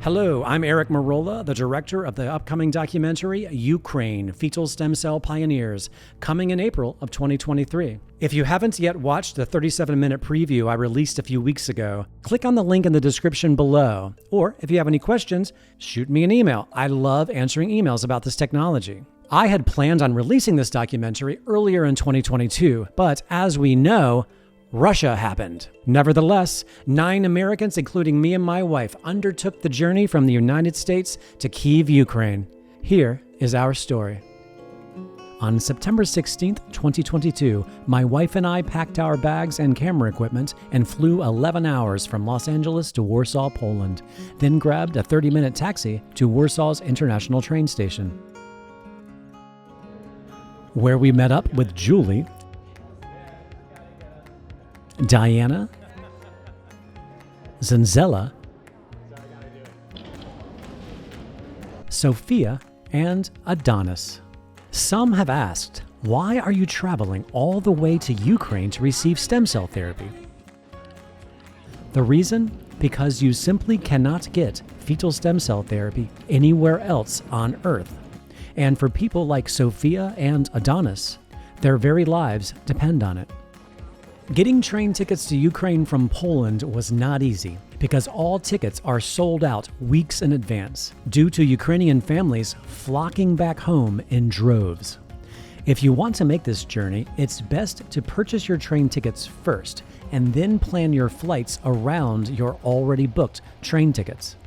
Hello, I'm Eric Merola, the director of the upcoming documentary Ukraine, Fetal Stem Cell Pioneers, coming in April of 2023. If you haven't yet watched the 37-minute preview I released a few weeks ago, click on the link in the description below. Or if you have any questions, shoot me an email. I love answering emails about this technology. I had planned on releasing this documentary earlier in 2022, but as we know, Russia happened. Nevertheless, 9 Americans, including me and my wife, undertook the journey from the United States to Kyiv, Ukraine. Here is our story. On September 16th, 2022, my wife and I packed our bags and camera equipment and flew 11 hours from Los Angeles to Warsaw, Poland, then grabbed a 30-minute taxi to Warsaw's international train station, where we met up with Julie, Diana, Zanzella, Sophia, and Adonis. Some have asked, why are you traveling all the way to Ukraine to receive stem cell therapy? The reason? Because you simply cannot get fetal stem cell therapy anywhere else on Earth. And for people like Sophia and Adonis, their very lives depend on it. Getting train tickets to Ukraine from Poland was not easy because all tickets are sold out weeks in advance due to Ukrainian families flocking back home in droves. If you want to make this journey, it's best to purchase your train tickets first and then plan your flights around your already booked train tickets.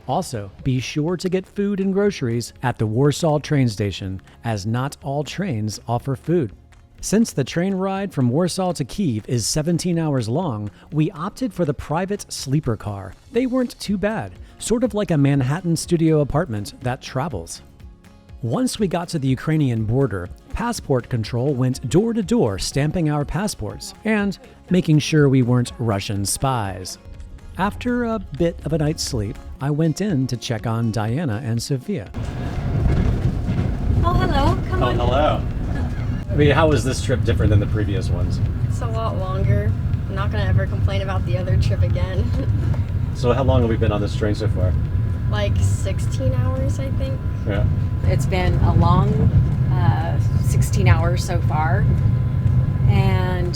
Also, be sure to get food and groceries at the Warsaw train station, as not all trains offer food. Since the train ride from Warsaw to Kyiv is 17 hours long, we opted for the private sleeper car. They weren't too bad, sort of like a Manhattan studio apartment that travels. Once we got to the Ukrainian border, passport control went door to door stamping our passports and making sure we weren't Russian spies. After a bit of a night's sleep, I went in to check on Diana and Sophia. Oh, hello. Come on. Hello. I mean, how was this trip different than the previous ones? It's a lot longer. I'm not going to ever complain about the other trip again. So how long have we been on this train so far? Like 16 hours, I think. Yeah. It's been a long 16 hours so far. And,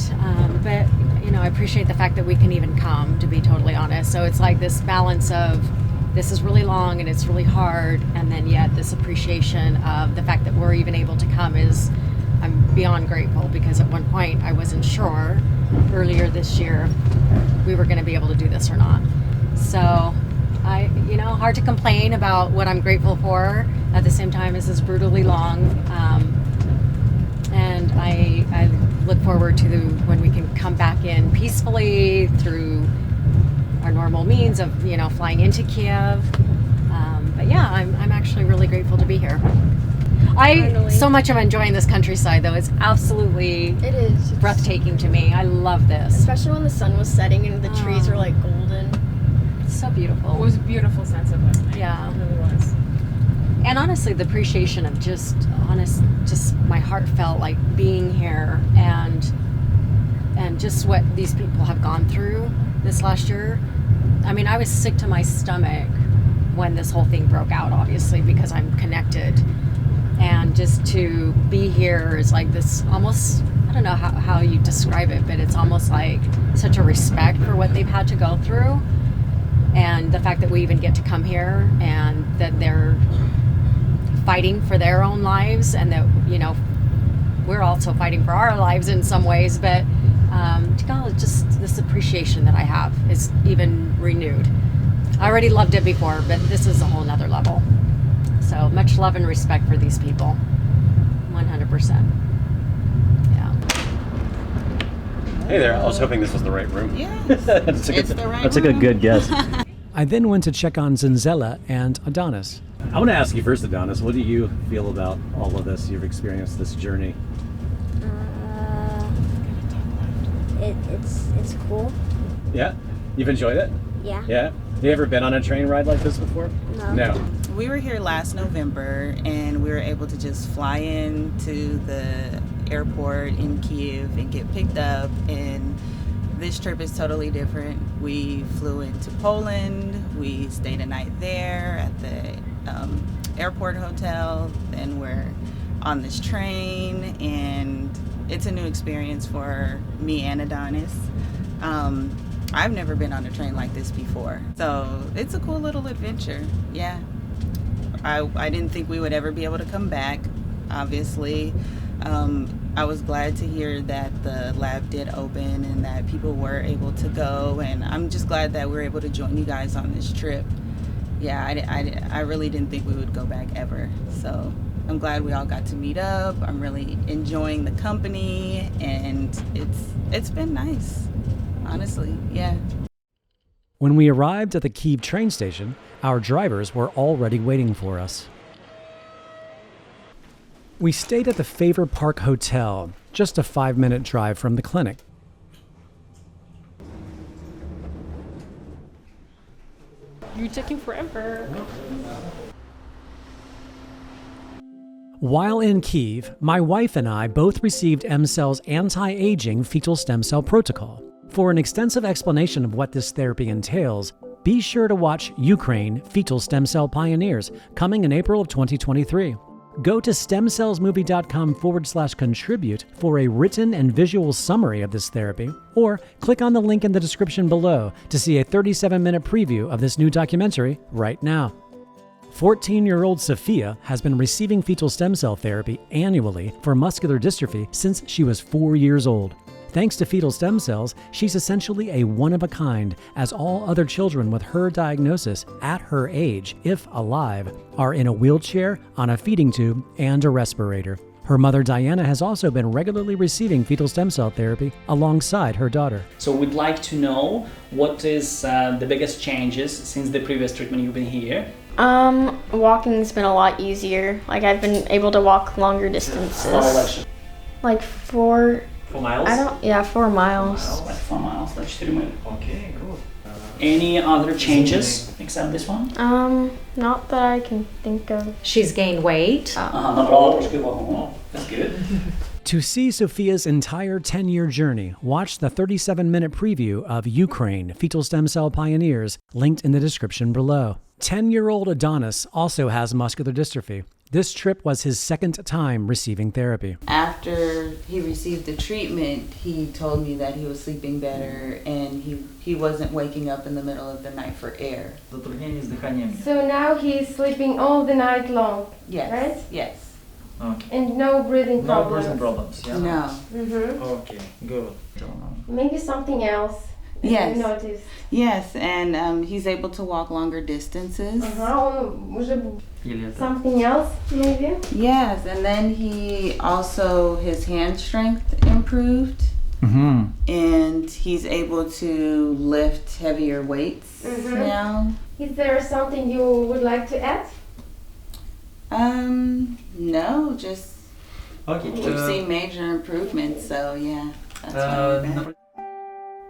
but, you know, I appreciate the fact that we can even come, to be totally honest. So it's like this balance of this is really long and it's really hard, and then yet this appreciation of the fact that we're even able to come is, I'm beyond grateful, because at one point I wasn't sure earlier this year we were going to be able to do this or not. So hard to complain about what I'm grateful for. At the same time, this is brutally long. And I look forward to when we can come back in peacefully through our normal means of, flying into Kiev. But yeah, I'm actually really grateful to be here. So much I'm enjoying this countryside, though. It's absolutely It's breathtaking to me. I love this. especially when the sun was setting and the trees were like golden. It's so beautiful. It was a beautiful sunset last night. Yeah. It really was. And honestly, the appreciation of just my heart felt like being here and just what these people have gone through this last year. I mean, I was sick to my stomach when this whole thing broke out, obviously, because I'm connected. And just to be here is like this almost, I don't know how you describe it, but it's almost like such a respect for what they've had to go through. And the fact that we even get to come here and that they're fighting for their own lives, and that, we're also fighting for our lives in some ways, but just this appreciation that I have is even renewed. I already loved it before, but this is a whole nother level. So much love and respect for these people. 100%. Yeah. Hey there, I was hoping this was the right room. Yes, That's it's the right That's a room. good guess. I then went to check on Zanzella and Adonis. I want to ask you first, Adonis, what do you feel about all of this? You've experienced this journey. It's cool. Yeah? You've enjoyed it? Yeah. Yeah? You ever been on a train ride like this before? No. We were here last November, and we were able to just fly in to the airport in Kyiv and get picked up and this trip is totally different. We flew into Poland. We stayed a night there at the airport hotel. Then we're on this train, and it's a new experience for me and Adonis. I've never been on a train like this before, so it's a cool little adventure. Yeah, I didn't think we would ever be able to come back, obviously. I was glad to hear that the lab did open and that people were able to go, and I'm just glad that we're able to join you guys on this trip. Yeah, I really didn't think we would go back ever, so I'm glad we all got to meet up. I'm really enjoying the company, and it's been nice, honestly. Yeah. When we arrived at the Kyiv train station, our drivers were already waiting for us. We stayed at the Favor Park Hotel, just a 5-minute drive from the clinic. You're taking forever. While in Kyiv, my wife and I both received MCell's anti-aging fetal stem cell protocol. For an extensive explanation of what this therapy entails, be sure to watch Ukraine Fetal Stem Cell Pioneers, coming in April of 2023. Go to stemcellsmovie.com/contribute for a written and visual summary of this therapy, or click on the link in the description below to see a 37-minute preview of this new documentary right now. 14-year-old Sophia has been receiving fetal stem cell therapy annually for muscular dystrophy since she was 4 years old. Thanks to fetal stem cells, she's essentially a one-of-a-kind, as all other children with her diagnosis at her age, if alive, are in a wheelchair, on a feeding tube, and a respirator. Her mother Diana has also been regularly receiving fetal stem cell therapy alongside her daughter. So we'd like to know what is the biggest changes since the previous treatment you've been here. Walking's been a lot easier. Like, I've been able to walk longer distances. Like 4 miles? 4 miles. Like 4 miles, that's 3 minutes. Okay, good. Any other changes except this one? Not that I can think of. She's gained weight. That's good. To see Sophia's entire 10-year journey, watch the 37-minute preview of Ukraine Fetal Stem Cell Pioneers, linked in the description below. 10-year-old Adonis also has muscular dystrophy. This trip was his second time receiving therapy. After he received the treatment, he told me that he was sleeping better and he wasn't waking up in the middle of the night for air. So now he's sleeping all the night long, Yes. right? Yes. Okay. And no breathing No problems. breathing problems, yeah? No. Mm-hmm. Okay, good. Maybe something else. Yes. You noticed. Yes, and he's able to walk longer distances. Something else, maybe? Yes, and then his hand strength improved. Mm-hmm. And he's able to lift heavier weights now. Is there something you would like to add? No, just Okay. we've seen major improvements, so yeah, that's why we're back.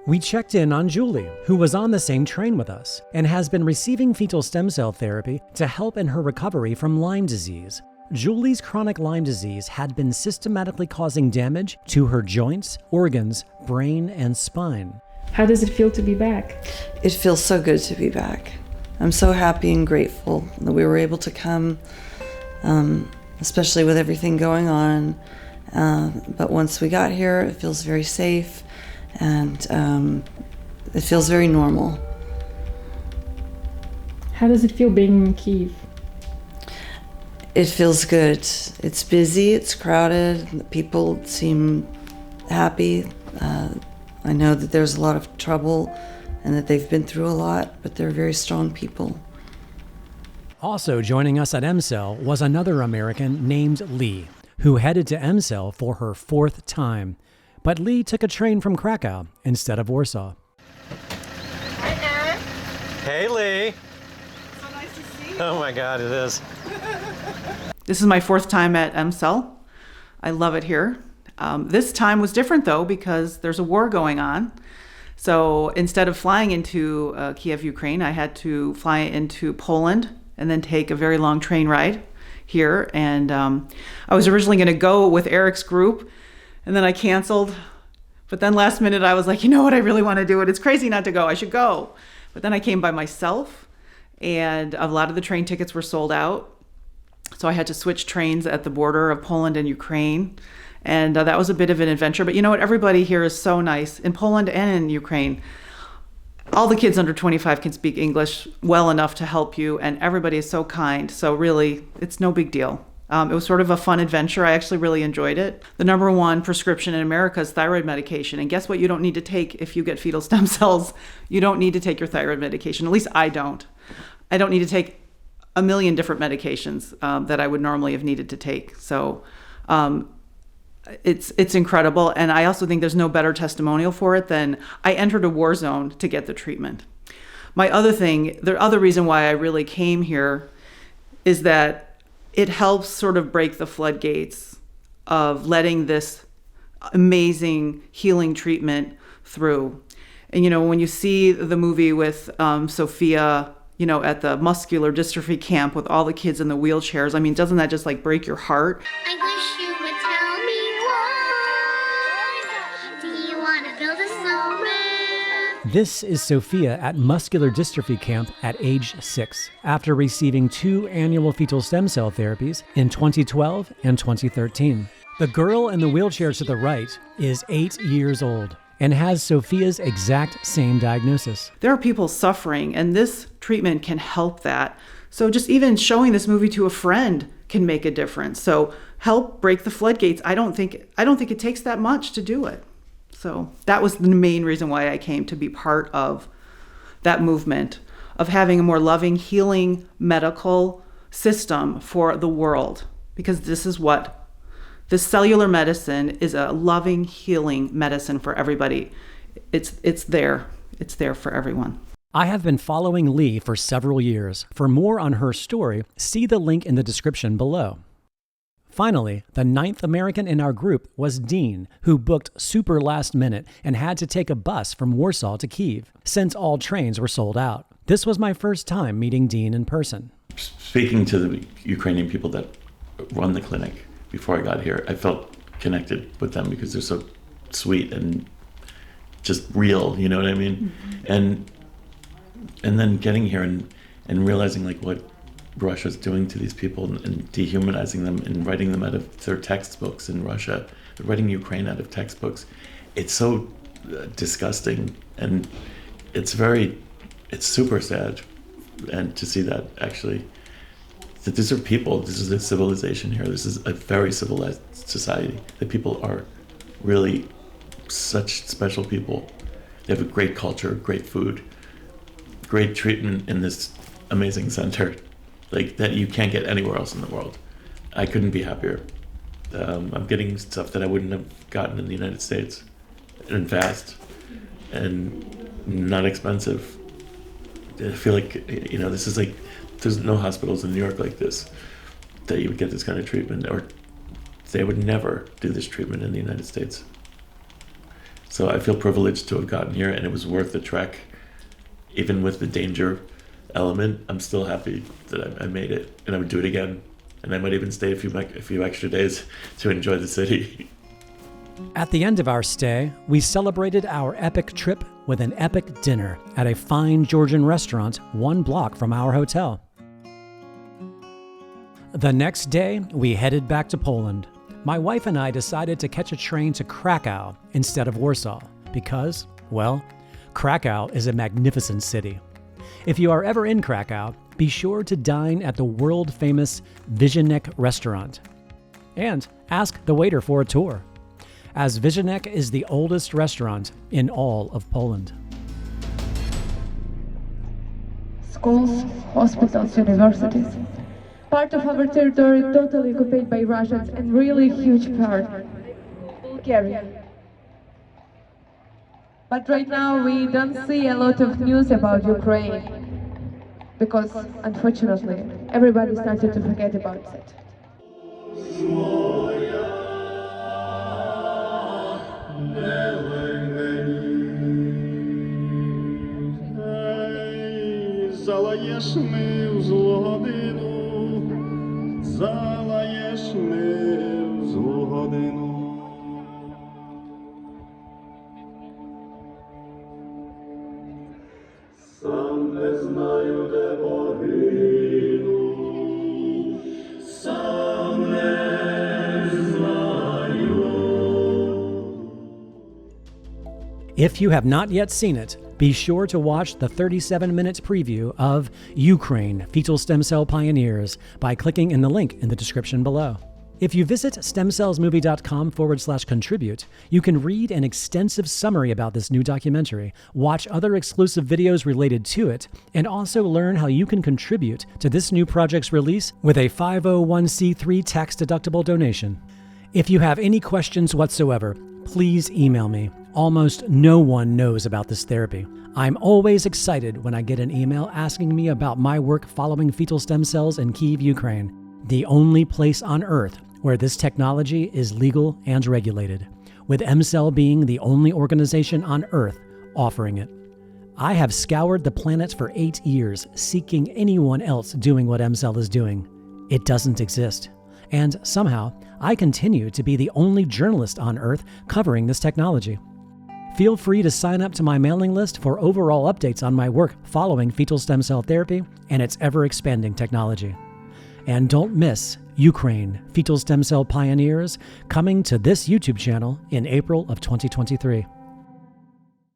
We checked in on Julie, who was on the same train with us and has been receiving fetal stem cell therapy to help in her recovery from Lyme disease. Julie's chronic Lyme disease had been systematically causing damage to her joints, organs, brain, and spine. How does it feel to be back? It feels so good to be back. I'm so happy and grateful that we were able to come, especially with everything going on. But once we got here, it feels very safe and it feels very normal. How does it feel being in Kyiv? It feels good. It's busy, it's crowded, people seem happy. I know that there's a lot of trouble and that they've been through a lot, but they're very strong people. Also joining us at MCell was another American named Lee, who headed to MCell for her 4th time. But Lee took a train from Krakow instead of Warsaw. Hi, Eric. Hey, Lee. So nice to see you. Oh my God, it is. This is my 4th time at MCell. I love it here. This time was different though because there's a war going on. So instead of flying into Kyiv, Ukraine, I had to fly into Poland and then take a very long train ride here. And I was originally going to go with Eric's group, and then I canceled But then last minute I was like, you know what, I really want to do it. It's crazy not to go. I should go. But then I came by myself, and a lot of the train tickets were sold out. So I had to switch trains at the border of Poland and Ukraine. And that was a bit of an adventure. But you know what? Everybody here is so nice. In Poland and in Ukraine, all the kids under 25 can speak English well enough to help you. And everybody is so kind. So really, it's no big deal. It was sort of a fun adventure. I actually really enjoyed it. The number one prescription in America is thyroid medication. And guess what? You don't need to take if you get fetal stem cells. You don't need to take your thyroid medication. At least I don't. I don't need to take a million different medications that I would normally have needed to take. So it's incredible. And I also think there's no better testimonial for it than I entered a war zone to get the treatment. The other reason why I really came here is that it helps sort of break the floodgates of letting this amazing healing treatment through. And, you know, when you see the movie with Sophia, you know, at the muscular dystrophy camp with all the kids in the wheelchairs, I mean, doesn't that just like break your heart? I wish you would tell me why. Do you want to build a snowman? This is Sophia at muscular dystrophy camp at age 6, after receiving 2 annual fetal stem cell therapies in 2012 and 2013. The girl in the wheelchair to the right is 8 years old and has Sophia's exact same diagnosis. There are people suffering, and this treatment can help that. So just even showing this movie to a friend can make a difference. So help break the floodgates. I don't think it takes that much to do it. So that was the main reason why I came, to be part of that movement of having a more loving, healing medical system for the world. Because this cellular medicine is a loving, healing medicine for everybody. It's there for everyone. I have been following Lee for several years. For more on her story, see the link in the description below. Finally, the 9th American in our group was Dean, who booked super last minute and had to take a bus from Warsaw to Kyiv, since all trains were sold out. This was my first time meeting Dean in person. Speaking to the Ukrainian people that run the clinic before I got here, I felt connected with them because they're so sweet and just real, you know what I mean? Mm-hmm. And then getting here and realizing like what Russia's doing to these people and dehumanizing them and writing them out of their textbooks in Russia, writing Ukraine out of textbooks. It's so disgusting, and it's super sad. And to see that actually, that these are people, this is a civilization here. This is a very civilized society. The people are really such special people. They have a great culture, great food, great treatment in this amazing center. Like that you can't get anywhere else in the world. I couldn't be happier. I'm getting stuff that I wouldn't have gotten in the United States, and fast, and not expensive. I feel like, you know, this is like, there's no hospitals in New York like this, that you would get this kind of treatment, or they would never do this treatment in the United States. So I feel privileged to have gotten here, and it was worth the trek, even with the danger element. I'm still happy that I made it, and I would do it again, and I might even stay a few extra days to enjoy the city. At the end of our stay, we celebrated our epic trip with an epic dinner at a fine Georgian restaurant 1 block from our hotel. The next day, we headed back to Poland. My wife and I decided to catch a train to Krakow instead of Warsaw because, well, Krakow is a magnificent city. If you are ever in Krakow, be sure to dine at the world-famous Visionek restaurant. And ask the waiter for a tour, as Visionek is the oldest restaurant in all of Poland. Schools, hospitals, universities. Part of our territory totally occupied by Russians, and really huge part Bulgaria. But right now we don't see a lot of news about Ukraine, because unfortunately everybody started to forget about it. If you have not yet seen it, be sure to watch the 37-minute preview of Ukraine Fetal Stem Cell Pioneers by clicking in the link in the description below. If you visit stemcellsmovie.com/contribute, you can read an extensive summary about this new documentary, watch other exclusive videos related to it, and also learn how you can contribute to this new project's release with a 501c3 tax-deductible donation. If you have any questions whatsoever, please email me. Almost no one knows about this therapy. I'm always excited when I get an email asking me about my work following fetal stem cells in Kyiv, Ukraine, the only place on Earth where this technology is legal and regulated, with MCell being the only organization on Earth offering it. I have scoured the planet for 8 years seeking anyone else doing what MCell is doing. It doesn't exist. And somehow, I continue to be the only journalist on Earth covering this technology. Feel free to sign up to my mailing list for overall updates on my work following fetal stem cell therapy and its ever-expanding technology. And don't miss Ukraine Fetal Stem Cell Pioneers coming to this YouTube channel in April of 2023.